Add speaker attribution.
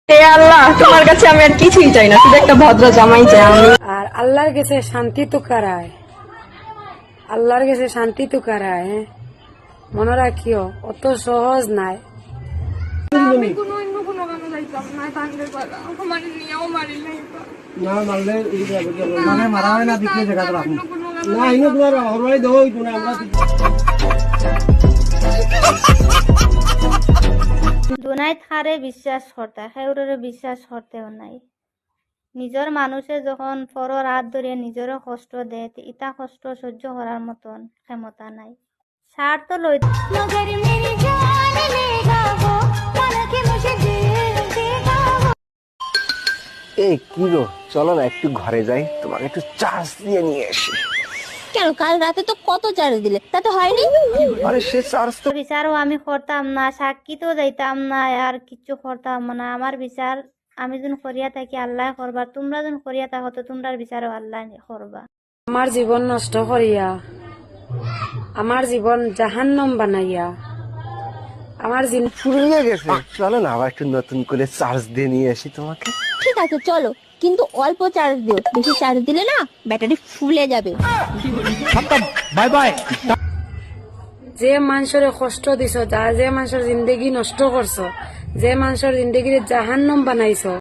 Speaker 1: হে আল্লাহ, তোমার কাছে আমি আর কিছুই চাই না, শুধু একটা ভদ্র জামাই চাই আমি।
Speaker 2: আর আল্লাহর কাছে শান্তি তো কারায়, আল্লাহর কাছে শান্তি তো কারায়। হ্যাঁ, মনে রাখিও অত সহজ নাই।
Speaker 3: দুনাইত হারে বিশ্বাস করতে সেউরে বিশ্বাস করতেও নাই। নিজের মানুষে যখন পরর হাত ধরে নিজেরও কষ্ট দেয় ইটা কষ্ট সহ্য করার মতন ক্ষমতা নাই। স্বার্থ লই
Speaker 4: এই কি গো, চলো না একটু ঘরে যাই, তোমাকে একটু চার্জ দিয়ে নিয়ে আসি।
Speaker 5: কেন, কাল রাতে তো কত চার্জ দিলে, তাতে হয়নি?
Speaker 4: আরে সে চার্জ তো
Speaker 3: বিচারও আমি করতাম না, সাক্ষী তো যাইতাম না, আর কিছু করতাম না। আমার বিচার আমি যখন করিয়া থাকি আল্লাহ করবা, তোমরা যখন করিয়া থাকো তো তোমরার বিচারও আল্লাহ করবা।
Speaker 2: আমার জীবন নষ্ট করিয়া, আমার জীবন জাহান্নাম বানাইয়া, আমার
Speaker 4: ফুরিয়ে গেছে। চলো না আবার একটু নতুন করে চার্জ দিয়ে নিয়ে আসি তোমাকে।
Speaker 5: ঠিক আছে চলো, কিন্তু অল্প চার্জ দিও, বেশি চার্জ দিলে না ব্যাটারি ফুলে যাবে।
Speaker 4: Bye bye.
Speaker 2: যে মানুষের কষ্ট দিছ, যে মানুষের জিন্দগি নষ্ট করছো, যে মানুষের জিন্দগির জাহান্নাম বানাইছো,